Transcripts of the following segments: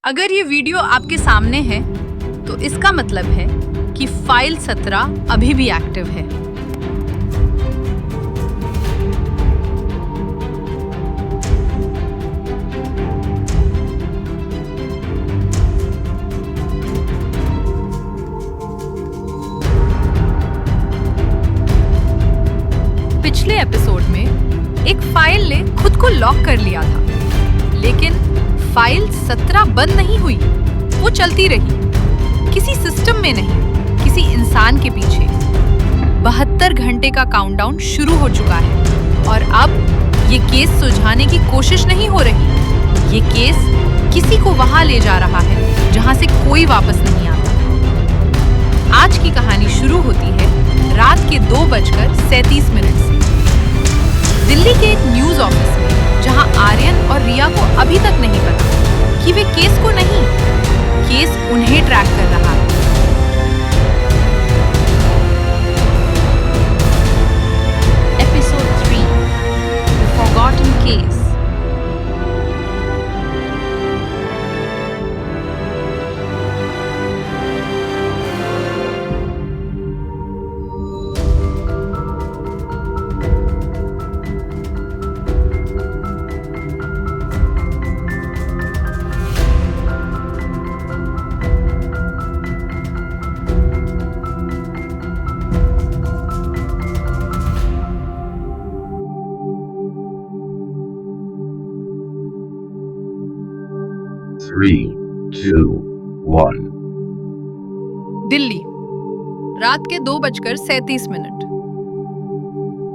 अगर ये वीडियो आपके सामने है तो इसका मतलब है कि फाइल 17 अभी भी एक्टिव है। पिछले एपिसोड में एक फाइल ने खुद को लॉक कर लिया था, लेकिन फाइल 17 बंद नहीं हुई, वो चलती रही। किसी सिस्टम में नहीं, किसी इंसान के पीछे। 72 घंटे का काउंटडाउन शुरू हो चुका है और अब ये केस सुलझाने की कोशिश नहीं हो रही। ये केस किसी को वहां ले जा रहा है जहां से कोई वापस नहीं आता। आज की कहानी शुरू होती है रात के 2:37 से दिल्ली के एक न्यूज ऑफिस में, जहां आर्यन और रिया को अभी तक नहीं पता कि वे केस को नहीं, केस उन्हें ट्रैक कर रहा है। Episode 3, the forgotten case. Three, two, one. Delhi, रात के 2:37।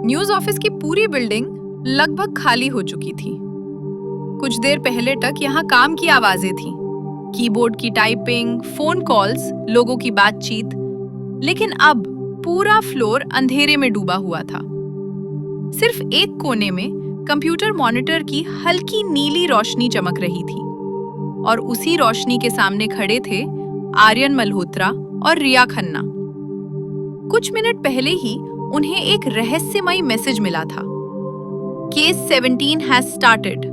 न्यूज ऑफिस की पूरी बिल्डिंग लगभग खाली हो चुकी थी। कुछ देर पहले तक यहाँ काम की आवाजें थीं, कीबोर्ड की टाइपिंग, फोन कॉल्स, लोगों की बातचीत, लेकिन अब पूरा फ्लोर अंधेरे में डूबा हुआ था। सिर्फ एक कोने में कंप्यूटर मॉनिटर की हल्की नीली रोशनी चमक रही थी और उसी रोशनी के सामने खड़े थे आर्यन मल्होत्रा और रिया खन्ना। कुछ मिनट पहले ही उन्हें एक रहस्यमयी मैसेज मिला था, केस 17 हैज स्टार्टेड,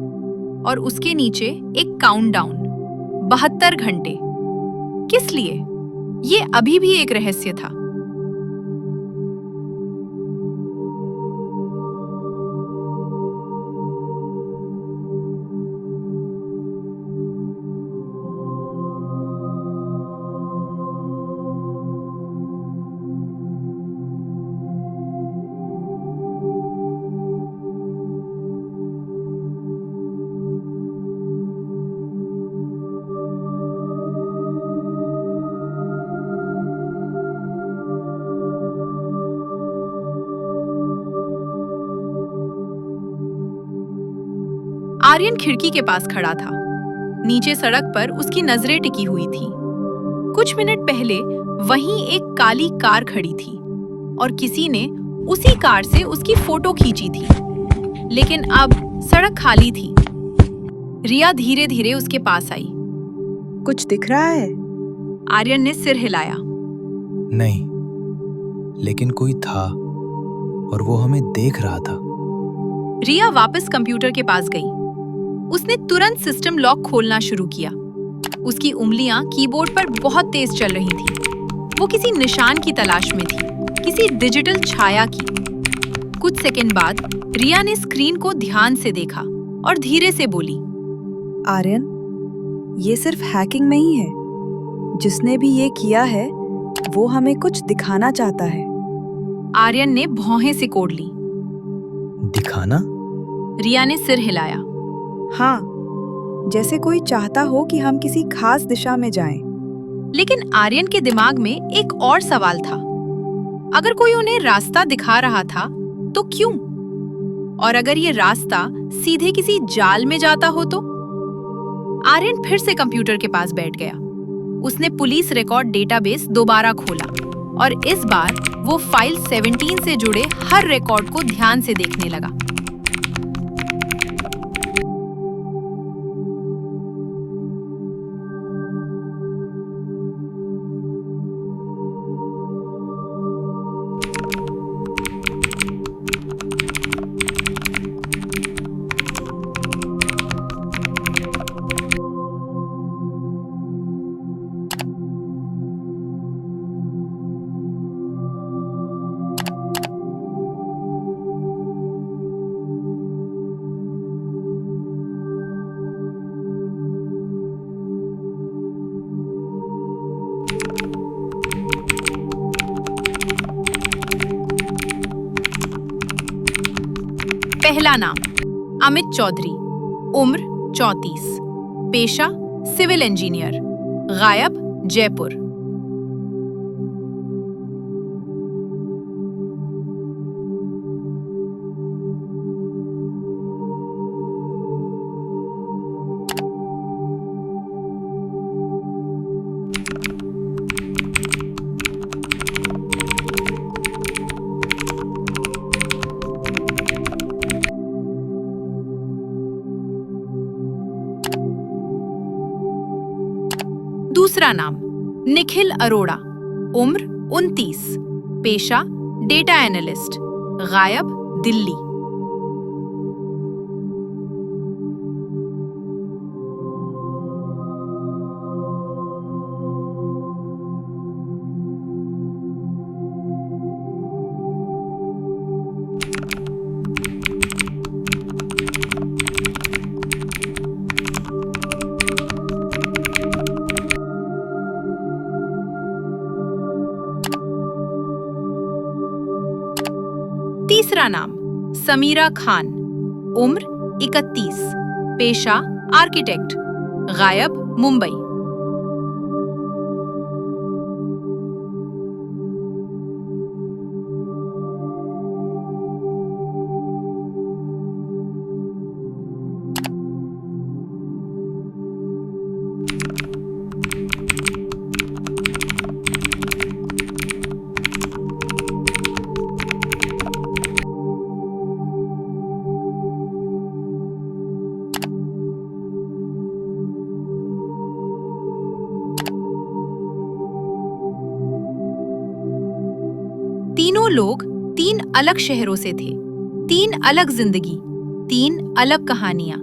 और उसके नीचे एक काउंटडाउन, 72 घंटे। किस लिए? ये अभी भी एक रहस्य था। आर्यन खिड़की के पास खड़ा था। नीचे सड़क पर उसकी नजरें टिकी हुई थी। कुछ मिनट पहले वहीं एक काली कार खड़ी थी और किसी ने उसी कार से उसकी फोटो खींची थी, लेकिन अब सड़क खाली थी। रिया धीरे धीरे उसके पास आई। कुछ दिख रहा है? आर्यन ने सिर हिलाया। नहीं, लेकिन कोई था और वो हमें देख रहा था। रिया वापस कंप्यूटर के पास गई। उसने तुरंत सिस्टम लॉक खोलना शुरू किया। उसकी उंगलियां कीबोर्ड पर बहुत तेज चल रही थीं। वो किसी निशान की तलाश में थी, किसी डिजिटल छाया की। कुछ सेकंड बाद रिया ने स्क्रीन को ध्यान से देखा और धीरे से बोली, आर्यन, ये सिर्फ हैकिंग नहीं है। जिसने भी ये किया है वो हमें कुछ दिखाना चाहता है। आर्यन ने भौहें सिकोड़ ली। दिखाना? रिया ने सिर हिलाया। हाँ, जैसे कोई चाहता हो कि हम किसी खास दिशा में जाएं। लेकिन आर्यन के दिमाग में एक और सवाल था। अगर कोई उन्हें रास्ता दिखा रहा था तो क्यों? और अगर ये रास्ता सीधे किसी जाल में जाता हो तो? आर्यन फिर से कंप्यूटर के पास बैठ गया। उसने पुलिस रिकॉर्ड डेटाबेस दोबारा खोला और इस बार वो फाइल 17 से जुड़े हर रिकॉर्ड को ध्यान से देखने लगा। पहला नाम अमित चौधरी, उम्र 34, पेशा सिविल इंजीनियर, गायब जयपुर। दूसरा नाम निखिल अरोड़ा, उम्र 29, पेशा डेटा एनालिस्ट, गायब दिल्ली। तीसरा नाम समीरा खान, उम्र 31, पेशा आर्किटेक्ट, गायब मुंबई। तीनों लोग 3 अलग शहरों से थे, 3 अलग जिंदगी, 3 अलग कहानियां,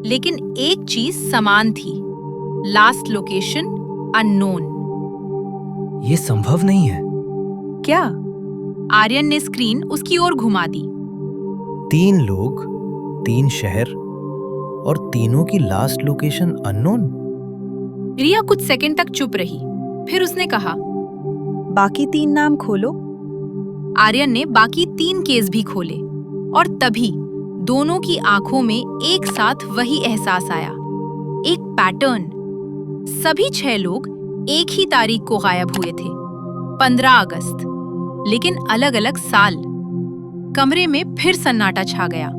लेकिन एक चीज समान थी, लास्ट लोकेशन अननोन। ये संभव नहीं है। क्या? आर्यन ने स्क्रीन उसकी ओर घुमा दी। 3 लोग, 3 शहर और तीनों की लास्ट लोकेशन अननोन। रिया कुछ सेकंड तक चुप रही, फिर उसने कहा, बाकी 3 नाम खोलो। आर्यन ने बाकी 3 केस भी खोले और तभी दोनों की आंखों में एक साथ वही एहसास आया, एक पैटर्न। सभी 6 लोग एक ही तारीख को गायब हुए थे, 15 अगस्त, लेकिन अलग अलग साल। कमरे में फिर सन्नाटा छा गया।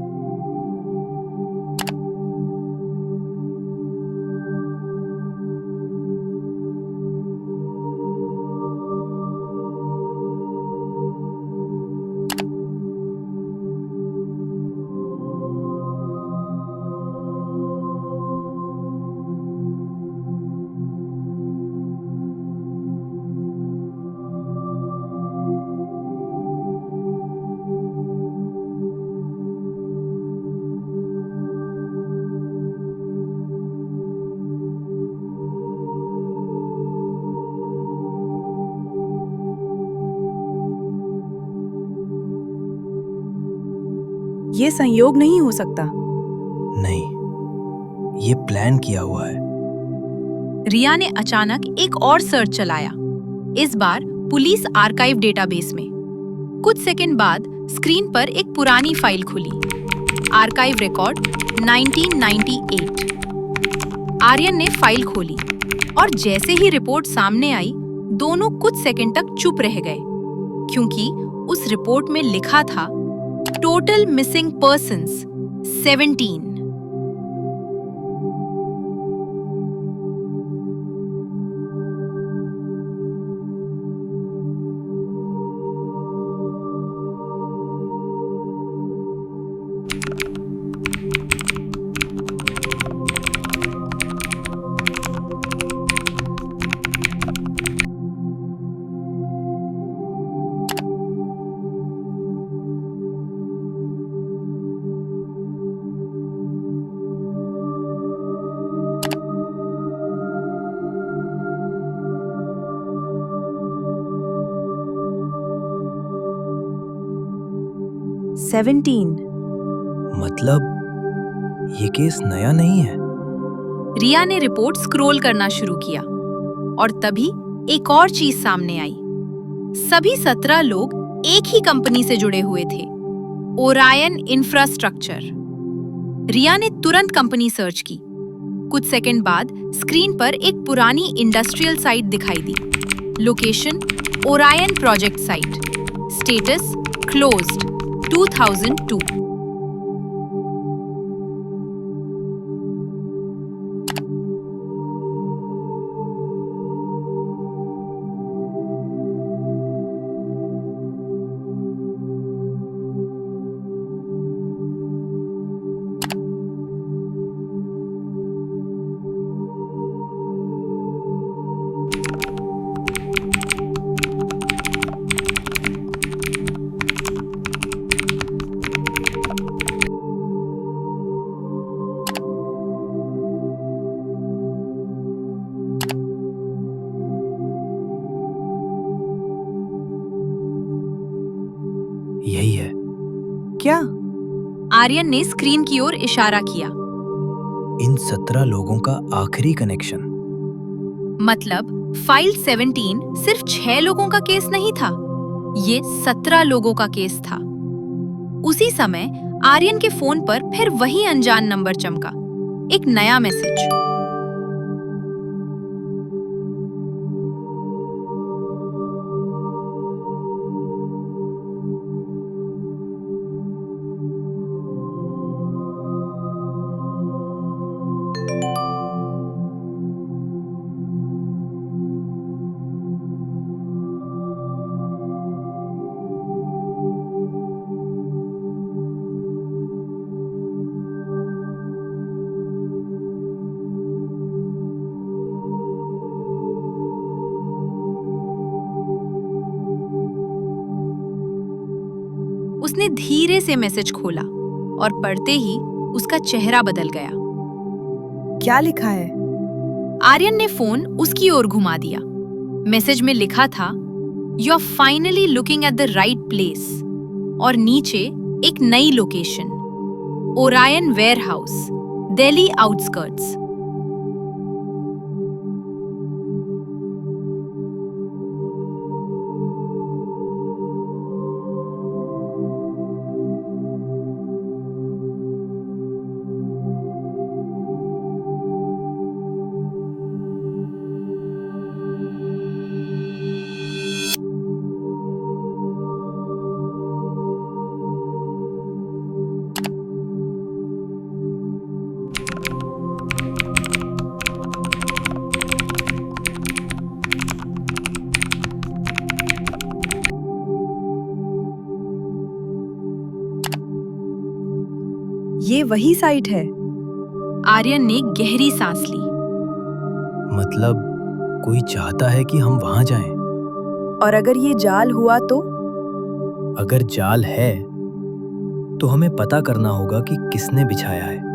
ये संयोग नहीं हो सकता। नहीं, ये प्लान किया हुआ है। रिया ने अचानक एक और सर्च चलाया, इस बार पुलिस आर्काइव डेटाबेस में। कुछ सेकंड बाद स्क्रीन पर एक पुरानी फाइल खुली, आर्काइव रिकॉर्ड 1998। आर्यन ने फाइल खोली और जैसे ही रिपोर्ट सामने आई, दोनों कुछ सेकंड तक चुप रह गए, क्योंकि उस रिपोर्ट में लिखा था टोटल मिसिंग पर्सन्स 17। मतलब ये केस नया नहीं है। रिया ने रिपोर्ट स्क्रॉल करना शुरू किया और तभी एक और चीज सामने आई। सभी 17 लोग एक ही कंपनी से जुड़े हुए थे। Orion infrastructure. रिया ने तुरंत कंपनी सर्च की। कुछ सेकंड बाद स्क्रीन पर एक पुरानी इंडस्ट्रियल साइट दिखाई दी। Location Orion project site. Status closed 2002। यही है। क्या? आर्यन ने स्क्रीन की ओर इशारा किया। इन 17 लोगों का आखिरी कनेक्शन। मतलब फाइल 17 सिर्फ 6 लोगों का केस नहीं था, ये 17 लोगों का केस था। उसी समय आर्यन के फोन पर फिर वही अनजान नंबर चमका। एक नया मैसेज। उसने धीरे से मैसेज खोला और पढ़ते ही उसका चेहरा बदल गया। क्या लिखा है? आर्यन ने फोन उसकी ओर घुमा दिया। मैसेज में लिखा था, "You are finally looking at the right place" और नीचे एक नई location, Orion warehouse, Delhi outskirts. ये वही साइट है। आर्यन ने गहरी सांस ली। मतलब कोई चाहता है कि हम वहां जाएं। और अगर ये जाल हुआ तो? अगर जाल है तो हमें पता करना होगा कि किसने बिछाया है।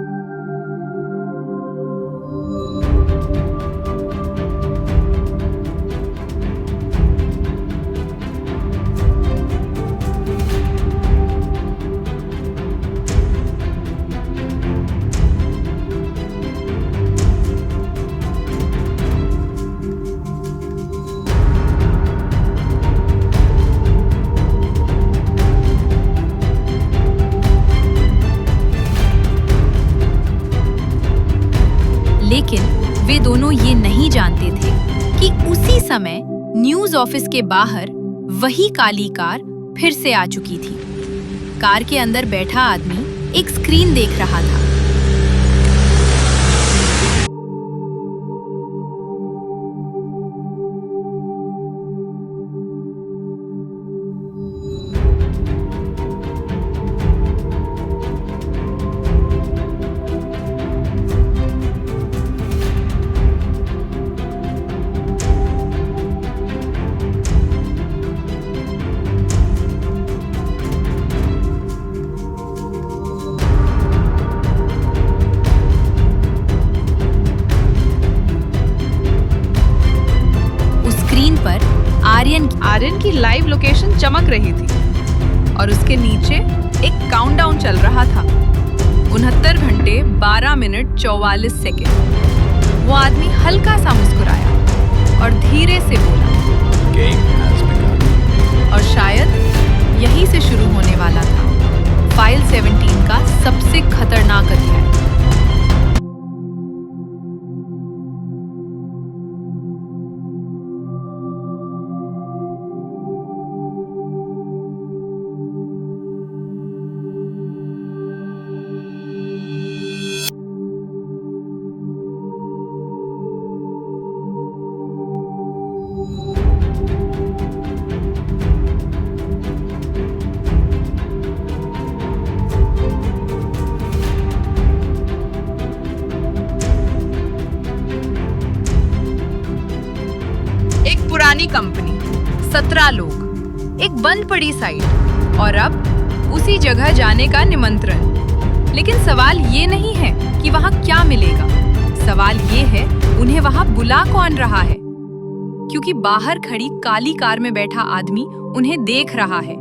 लेकिन वे दोनों ये नहीं जानते थे कि उसी समय न्यूज ऑफिस के बाहर वही काली कार फिर से आ चुकी थी। कार के अंदर बैठा आदमी एक स्क्रीन देख रहा था। आर्यन की लाइव लोकेशन चमक रही थी और उसके नीचे एक काउंटडाउन चल रहा था, 69 घंटे 12 मिनट 44 सेकेंड। वो आदमी हल्का सा मुस्कुराया और धीरे से बोला, Game has begun. और शायद यहीं से शुरू होने वाला था फाइल 17 का सबसे खतरनाक अध्याय। एक पुरानी कंपनी, 17 लोग, एक बंद पड़ी साइट और अब उसी जगह जाने का निमंत्रण। लेकिन सवाल ये नहीं है कि वहां क्या मिलेगा, सवाल ये है उन्हें वहां बुला कौन रहा है। क्योंकि बाहर खड़ी काली कार में बैठा आदमी उन्हें देख रहा है।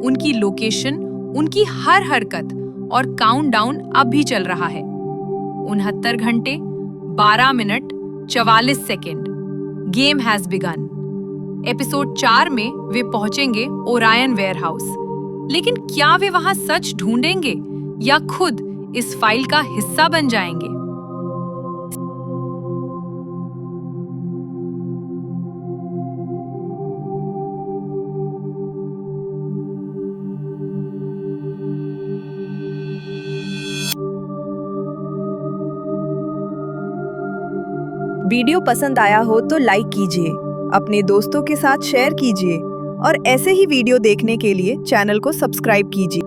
उनकी लोकेशन, उनकी हर हरकत और काउंटडाउन अब भी चल रहा है। 69 घंटे 12 minute 44 second. Game has begin. Episode 4 में वे पहुंचेंगे ओरायन वेयरहाउस। लेकिन क्या वे वहां सच ढूंढेंगे या खुद इस फाइल का हिस्सा बन जाएंगे? वीडियो पसंद आया हो तो लाइक कीजिए, अपने दोस्तों के साथ शेयर कीजिए और ऐसे ही वीडियो देखने के लिए चैनल को सब्सक्राइब कीजिए।